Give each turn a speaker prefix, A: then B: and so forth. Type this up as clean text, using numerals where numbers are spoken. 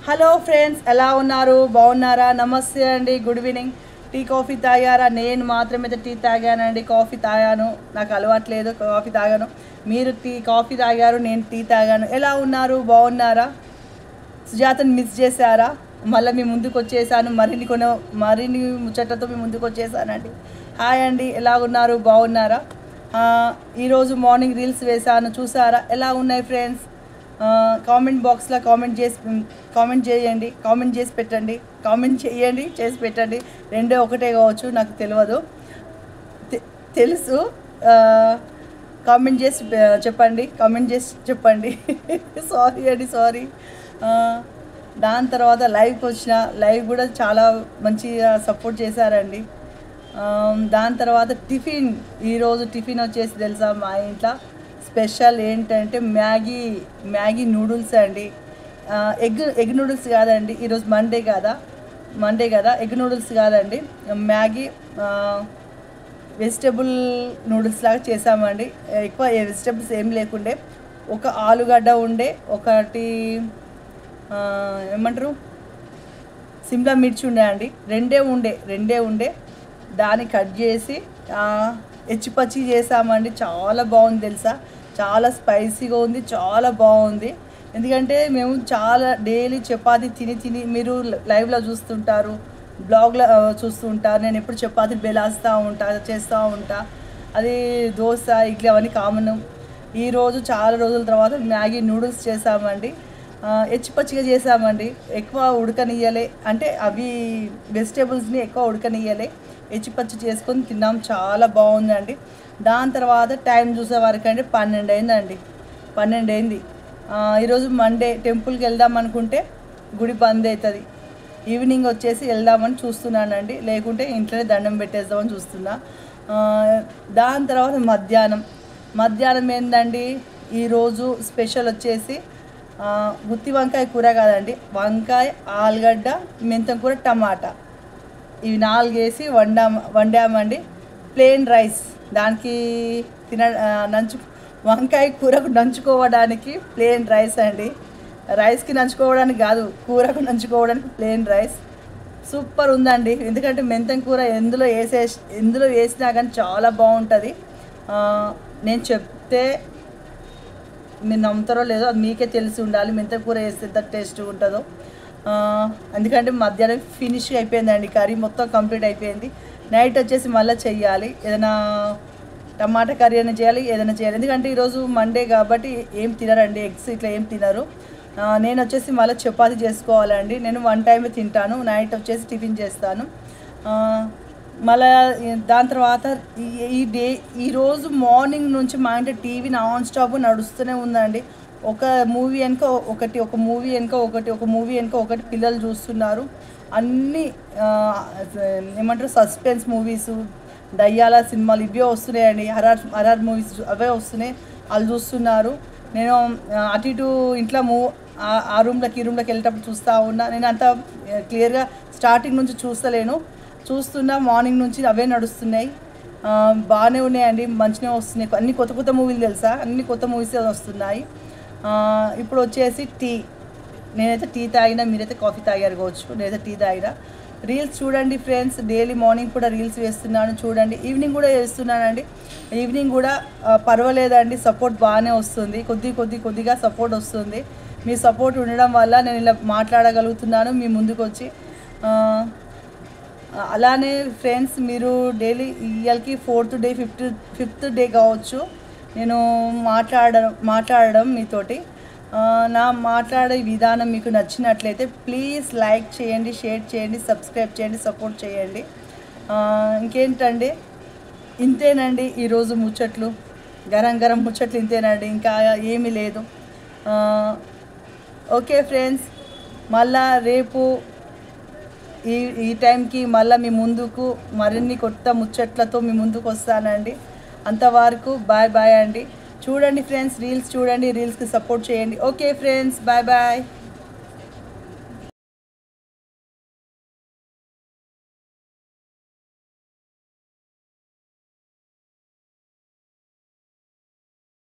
A: Hello friends, ఎలా ఉన్నారు? బాగున్నారా? నమస్తే అండి, గుడ్ ఈవినింగ్. టీ కాఫీ తాగారా? నేను మాత్రమే టీ తాగానండి. కాఫీ తాగాను, నాకు అలవాట్లేదు కాఫీ తాగాను. మీరు కాఫీ తాగారు, నేను టీ తాగాను. ఎలా ఉన్నారు? బాగున్నారా? సుజాతను మిస్ చేశారా? మళ్ళీ మీ ముందుకు వచ్చేసాను, మరిన్ని ముచ్చట్లతో మీ ముందుకు వచ్చేసానండి. హాయ్ అండి, ఎలా ఉన్నారు? బాగున్నారా? ఈరోజు మార్నింగ్ రీల్స్ వేశాను, చూసారా? ఎలా ఉన్నాయి ఫ్రెండ్స్? కామెంట్ బాక్స్లో కామెంట్ చేయండి, కామెంట్ చేసి పెట్టండి, కామెంట్ చేయండి, చేసి పెట్టండి. రెండే ఒకటే కావచ్చు, నాకు తెలియదు, తెలుసు. కామెంట్ చేసి చెప్పండి, కామెంట్ చేసి చెప్పండి. సారీ అండి, సారీ. దాని తర్వాత లైవ్కి వచ్చిన లైవ్ కూడా చాలా మంచిగా సపోర్ట్ చేశారండి. దాని తర్వాత ఈరోజు టిఫిన్ వచ్చేసి తెలుసా, మా ఇంట్లో స్పెషల్ ఏంటంటే మ్యాగీ నూడిల్స్ అండి. ఎగ్ నూడిల్స్ కాదండి, ఈరోజు మండే కదా, ఎగ్ నూడిల్స్ కాదండి, మ్యాగీ వెజిటేబుల్ నూడిల్స్ లాగా చేసామండి. ఎక్కువ వెజిటేబుల్స్ ఏం లేకుండే, ఒక ఆలుగడ్డ ఉండే, ఒకటి ఏమంటారు సిమ్లా మిర్చి ఉండే అండి, రెండే ఉండే. దాన్ని కట్ చేసి ఎచ్చిపచ్చి చేసామండి. చాలా బాగుంది తెలుసా, చాలా స్పైసీగా ఉంది, చాలా బాగుంది. ఎందుకంటే మేము చాలా డైలీ చపాతీ తిని మీరు లైవ్లో చూస్తుంటారు, బ్లాగ్లో చూస్తుంటారు. నేను ఎప్పుడు చపాతీ చేస్తూ ఉంటా. అది దోశ, ఇడ్లీ అవన్నీ కామన్. ఈరోజు చాలా రోజుల తర్వాత మ్యాగీ నూడిల్స్ చేసామండి. ఎచ్చిపచ్చిగా చేసామండి, ఎక్కువ ఉడకనియ్యలే, అంటే అవి వెజిటేబుల్స్ని ఎక్కువ ఉడకనియ్యలే, ఎచ్చిపచ్చి చేసుకొని తిన్నాం. చాలా బాగుందండి. దాని తర్వాత టైం చూసే వరకు అంటే 12 అయిందండి, 12 అయింది. ఈరోజు మండే, టెంపుల్కి వెళ్దాం అనుకుంటే గుడి బంద్ అవుతుంది. ఈవినింగ్ వచ్చేసి వెళ్దామని చూస్తున్నానండి, లేకుంటే ఇంట్లోనే దండం పెట్టేద్దామని చూస్తున్నా. దాని తర్వాత మధ్యాహ్నం ఏంటండి, ఈరోజు స్పెషల్ వచ్చేసి గుత్తి వంకాయ కూర కాదండి, వంకాయ, ఆలుగడ్డ, మెంతం కూర, టమాటా, ఇవి 4 వేసి వండామండి. ప్లెయిన్ రైస్, దానికి వంకాయ కూరకు నంచుకోవడానికి ప్లెయిన్ రైస్ అండి. రైస్కి నంచుకోవడానికి కాదు, కూరకు నంచుకోవడానికి ప్లెయిన్ రైస్. సూపర్ ఉందండి. ఎందుకంటే మెంతం కూర ఎందులో వేసినా కానీ చాలా బాగుంటుంది. నేను చెప్తే మీరు నమ్ముతారో లేదో, అది మీకే తెలిసి ఉండాలి, మెంతం కూర వేస్తే ఎంత టేస్ట్గా ఉంటుందో. ఎందుకంటే మధ్యాహ్నం ఫినిష్ అయిపోయిందండి, కర్రీ మొత్తం కంప్లీట్ అయిపోయింది. నైట్ వచ్చేసి మళ్ళీ చెయ్యాలి, ఏదైనా టమాటా కర్రీ అయినా చేయాలి, ఏదైనా చేయాలి. ఎందుకంటే ఈరోజు మండే కాబట్టి ఏం తినరండి, ఎగ్స్ ఇట్లా ఏం తినరు. నేను వచ్చేసి మళ్ళీ చపాతీ చేసుకోవాలండి. నేను 1 టైమే తింటాను, నైట్ వచ్చేసి టిఫిన్ చేస్తాను. మళ్ళీ దాని తర్వాత ఈరోజు మార్నింగ్ నుంచి మా ఇంట్లో టీవీ నాన్ స్టాప్ నడుస్తూనే ఉందండి. ఒక మూవీ వెనుక ఒకటి పిల్లలు చూస్తున్నారు. అన్నీ ఏమంటారు సస్పెన్స్ మూవీస్, దయ్యాల సినిమాలు ఇవే వస్తున్నాయండి, హర్రర్ మూవీస్ అవే వస్తున్నాయి, వాళ్ళు చూస్తున్నారు. నేను అటు ఇటు ఇంట్లో ఆ రూమ్లోకి ఈ రూమ్లోకి వెళ్ళేటప్పుడు చూస్తూ ఉన్నా. నేను అంత క్లియర్గా స్టార్టింగ్ నుంచి చూస్తున్నా, మార్నింగ్ నుంచి అవే నడుస్తున్నాయి. బాగానే ఉన్నాయండి, మంచిగా వస్తున్నాయి. అన్ని కొత్త మూవీలు తెలుసా, అన్ని కొత్త మూవీస్ వస్తున్నాయి. ఇప్పుడు వచ్చేసి నేనైతే టీ తాగినా, మీరైతే కాఫీ తాగారు కావచ్చు, నేనైతే టీ తాగినా. రీల్స్ చూడండి ఫ్రెండ్స్, డైలీ మార్నింగ్ కూడా రీల్స్ వేస్తున్నాను చూడండి, ఈవినింగ్ కూడా వేస్తున్నానండి. ఈవినింగ్ కూడా పర్వాలేదండి, సపోర్ట్ బాగానే వస్తుంది, కొద్దిగా సపోర్ట్ వస్తుంది. మీ సపోర్ట్ ఉండడం వల్ల నేను ఇలా మాట్లాడగలుగుతున్నాను మీ ముందుకు వచ్చి. అలానే ఫ్రెండ్స్, మీరు డైలీ ఇయర్కి 4th డే 5th డే కావచ్చు నేను మాట్లాడడం మీతోటి. నా మాట్లాడే విధానం మీకు నచ్చినట్లయితే ప్లీజ్ లైక్ చేయండి, షేర్ చేయండి, సబ్స్క్రైబ్ చేయండి, సపోర్ట్ చేయండి. ఇంకేంటండి, ఇంతేనండి ఈరోజు ముచ్చట్లు, గరం ముచ్చట్లు ఇంతేనండి, ఇంకా ఏమీ లేదు. ఓకే ఫ్రెండ్స్, మళ్ళా రేపు ఈ టైంకి మళ్ళీ మీ ముందుకు మరిన్ని కొత్త ముచ్చట్లతో మీ ముందుకు వస్తానండి. అంతవరకు బాయ్ అండి. చూడండి ఫ్రెండ్స్, రీల్స్ చూడండి, రీల్స్కి సపోర్ట్ చేయండి. Okay friends, bye.